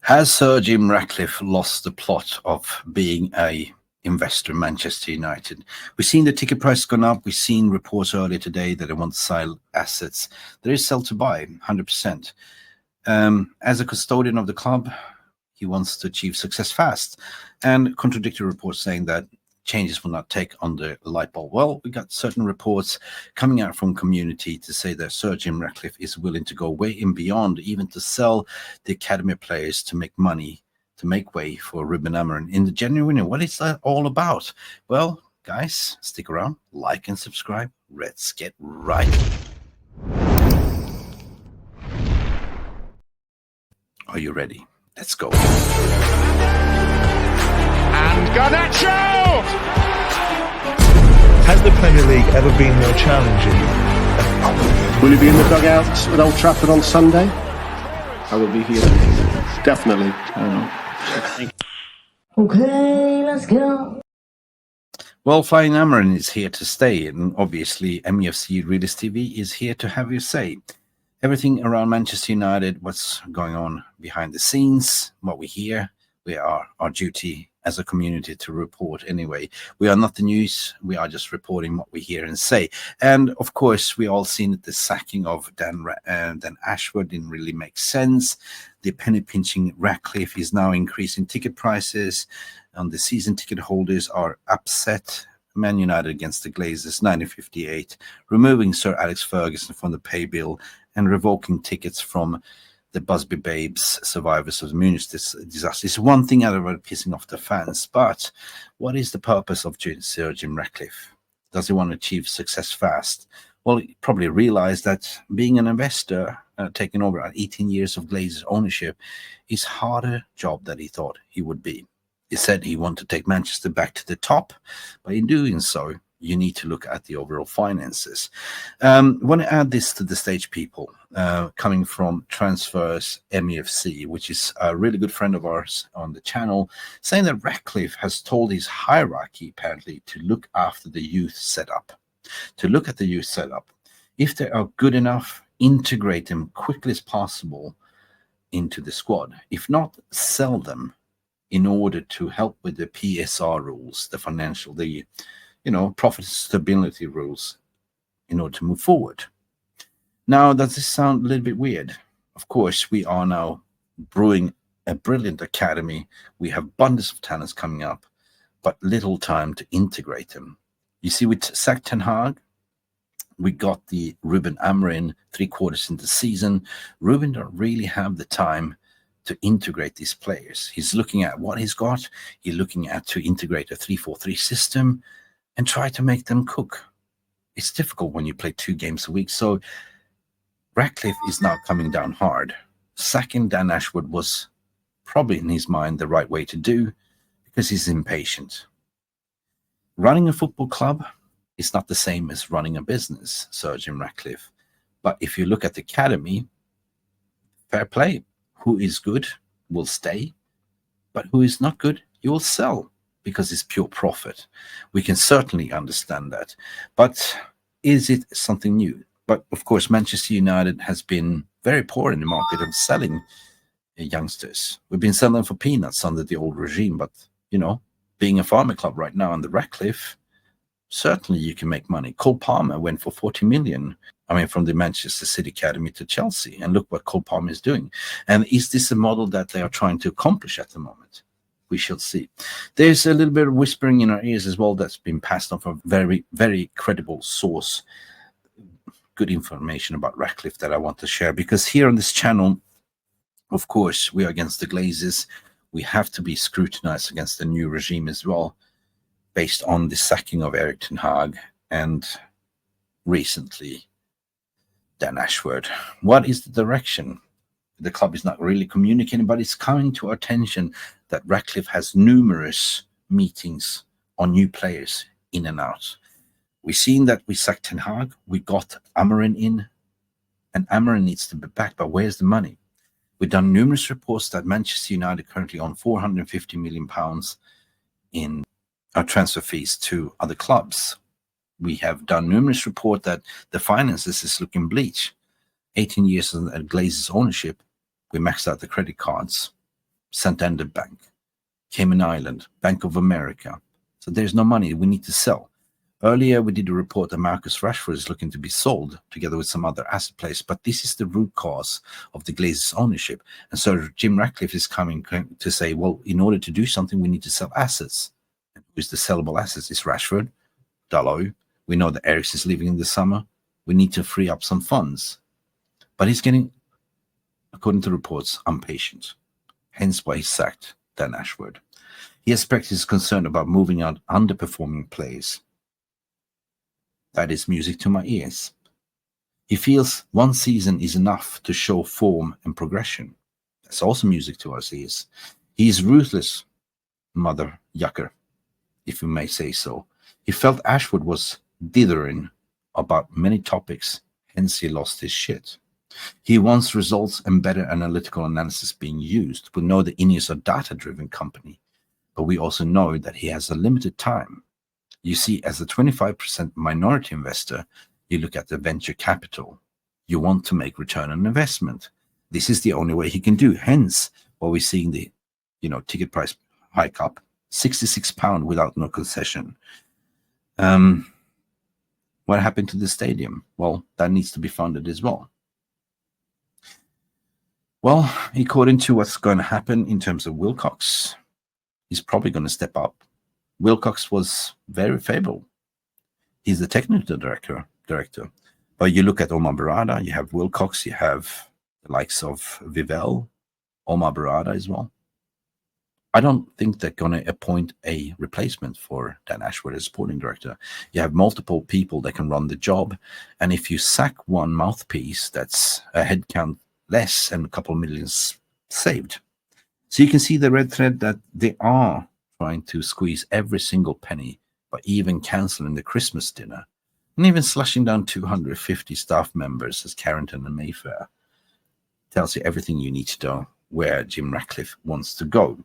Has Sir Jim Ratcliffe lost the plot of being a investor in Manchester United? We've seen the ticket price gone up. We've seen reports earlier today that they want to sell assets. There is sell to buy, 100%. As a custodian of the club, he wants to achieve success fast, and contradictory reports saying that changes will not take on the light bulb. Well, we got certain reports coming out from community to say that Sir Jim Ratcliffe is willing to go way and beyond, even to sell the academy players to make money, to make way for Ruben Amorim in the January window. What is that all about? Well, guys, stick around, like and subscribe. Let's get right. Are you ready? Let's go. And Garnacho! Has the Premier League ever been more challenging? Will you be in the dugouts at Old Trafford on Sunday? I will be here. Definitely. Okay, let's go. Well, Flying Amorim is here to stay, and obviously Mufc Realist TV is here to have your say. Everything around Manchester United, what's going on behind the scenes, what we hear, we are our duty as a community to report anyway. We are not the news, we are just reporting what we hear and say. And of course, we all seen that the sacking of Dan Ashworth didn't really make sense. The penny-pinching Ratcliffe is now increasing ticket prices, and the season ticket holders are upset. Man United against the Glazers, 1958, removing Sir Alex Ferguson from the pay bill and revoking tickets from the Busby Babes, survivors of the Munich disaster. It's one thing out of pissing off the fans, but what is the purpose of Sir Jim Ratcliffe? Does he want to achieve success fast? Well, he probably realized that being an investor, taking over 18 years of Glazers ownership, is a harder job than he thought he would be. He said he wanted to take Manchester back to the top, but in doing so, you need to look at the overall finances. I want to add this to the stage, people, coming from Transfers MUFC, which is a really good friend of ours on the channel, saying that Ratcliffe has told his hierarchy, apparently, to look after the youth setup. To look at the youth setup. If they are good enough, integrate them quickly as possible into the squad. If not, sell them in order to help with the PSR rules, the financial, profit stability rules, in order to move forward. Now, does this sound a little bit weird? Of course, we are now brewing a brilliant academy. We have bundles of talents coming up, but little time to integrate them. You see, with Ten Hag, we got the Ruben Amorim 3/4 into the season. Ruben don't really have the time to integrate these players. He's looking at what he's got. He's looking at to integrate a 3-4-3 system and try to make them cook. It's difficult when you play 2 games a week. So Ratcliffe is now coming down hard. Sacking Dan Ashworth was probably in his mind the right way to do because he's impatient. Running a football club is not the same as running a business, Sir Jim Ratcliffe. But if you look at the academy, fair play. Who is good will stay, but who is not good, you will sell because it's pure profit. We can certainly understand that. But is it something new? But of course, Manchester United has been very poor in the market of selling youngsters. We've been selling for peanuts under the old regime, but, being a farmer club right now on the Ratcliffe, certainly you can make money. Cole Palmer went for 40 million. From the Manchester City Academy to Chelsea. And look what Cole Palmer is doing. And is this a model that they are trying to accomplish at the moment? We shall see. There's a little bit of whispering in our ears as well that's been passed on from a very, very credible source. Good information about Ratcliffe that I want to share. Because here on this channel, of course, we are against the Glazers. We have to be scrutinized against the new regime as well, based on the sacking of Erik ten Hag and recently Dan Ashworth. What is the direction? The club is not really communicating, but it's coming to our attention that Ratcliffe has numerous meetings on new players in and out. We've seen that we sacked Ten Hag, we got Amorim in, and Amorim needs to be back, but where's the money? We've done numerous reports that Manchester United currently on £450 million in our transfer fees to other clubs. We have done numerous reports that the finances is looking bleak. 18 years of Glazers ownership, we maxed out the credit cards. Santander Bank, Cayman Island, Bank of America. So there's no money. We need to sell. Earlier, we did a report that Marcus Rashford is looking to be sold together with some other asset players, but this is the root cause of the Glazers' ownership. And so Jim Ratcliffe is coming to say, well, in order to do something, we need to sell assets. And who's the sellable assets? Is Rashford, Dalot. We know that Eriks is leaving in the summer. We need to free up some funds. But he's getting, according to reports, impatient. Hence why he sacked Dan Ashworth. He expressed his concern about moving out underperforming players. That is music to my ears. He feels one season is enough to show form and progression. That's also music to our ears. He is ruthless, mother yucker, if you may say so. He felt Ashworth was dithering about many topics, hence he lost his shit. He wants results and better analytical analysis being used. We know that Ineos are a data-driven company, but we also know that he has a limited time. You see, as a 25% minority investor, you look at the venture capital. You want to make return on investment. This is the only way he can do. Hence, why we're seeing the, ticket price hike up, £66 without no concession. What happened to the stadium? Well, that needs to be funded as well. Well, according to what's going to happen in terms of Wilcox, he's probably going to step up. Wilcox was very favorable. He's the technical director. But you look at Omar Barada, you have Wilcox, you have the likes of Vivell, Omar Barada as well. I don't think they're going to appoint a replacement for Dan Ashworth as sporting director. You have multiple people that can run the job. And if you sack one mouthpiece, that's a headcount less and a couple of millions saved. So you can see the red thread that they are trying to squeeze every single penny by even cancelling the Christmas dinner and even slashing down 250 staff members as Carrington and Mayfair. Tells you everything you need to know where Jim Ratcliffe wants to go.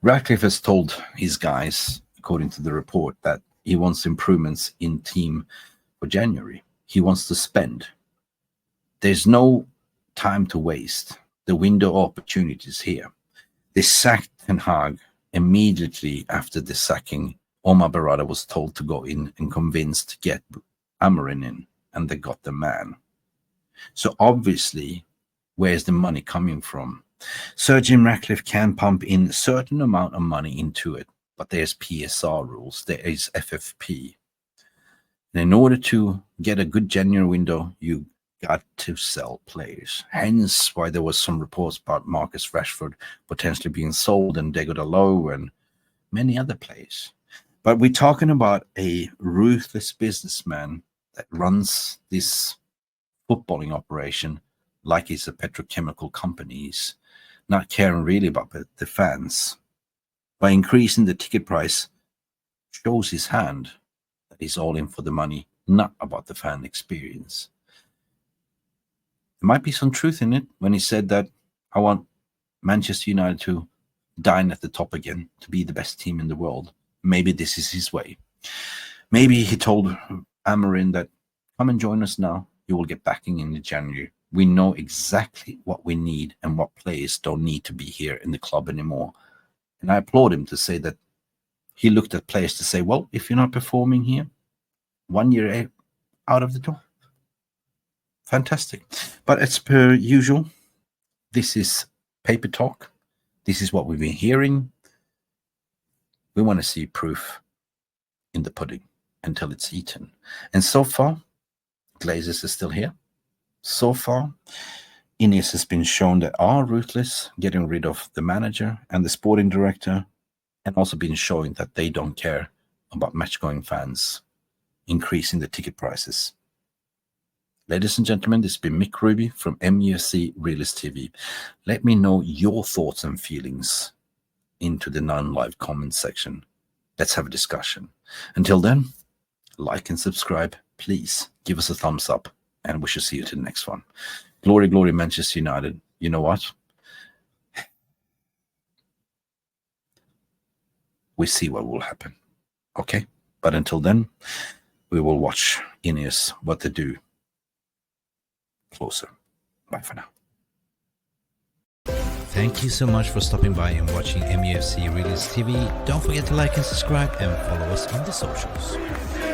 Ratcliffe has told his guys, according to the report, that he wants improvements in team for January. He wants to spend. There's no time to waste. The window of opportunity is here. They sacked Ten Hag immediately after the sacking. Omar Barada was told to go in and convinced to get Amorim in, and they got the man. So obviously, where's the money coming from? Sir Jim Ratcliffe can pump in a certain amount of money into it, but there's PSR rules, there is FFP. And in order to get a good January window, you got to sell players. Hence why there was some reports about Marcus Rashford potentially being sold and Diego Dalot and many other players. But we're talking about a ruthless businessman that runs this footballing operation like it's a petrochemical company, not caring really about the fans. By increasing the ticket price, shows his hand that he's all in for the money, not about the fan experience. There might be some truth in it when he said that I want Manchester United to dine at the top again, to be the best team in the world. Maybe this is his way. Maybe he told Amorim that, come and join us now. You will get backing in January. We know exactly what we need and what players don't need to be here in the club anymore. And I applaud him to say that he looked at players to say, well, if you're not performing here, 1 year out of the door. Fantastic. But as per usual, this is paper talk. This is what we've been hearing. We want to see proof in the pudding until it's eaten. And so far, Glazers is still here. So far, Ineos has been shown that are ruthless, getting rid of the manager and the sporting director, and also been showing that they don't care about match-going fans, increasing the ticket prices. Ladies and gentlemen, this has been Mick Ruby from Mufc Realist TV. Let me know your thoughts and feelings into the non-live comment section. Let's have a discussion. Until then, like and subscribe. Please give us a thumbs up, and we shall see you to the next one. Glory, glory, Manchester United. You know what? We see what will happen. Okay? But until then, we will watch Ineos, what they do closer. Bye for now. Thank you so much for stopping by and watching MUFC Realist TV. Don't forget to like and subscribe and follow us on the socials.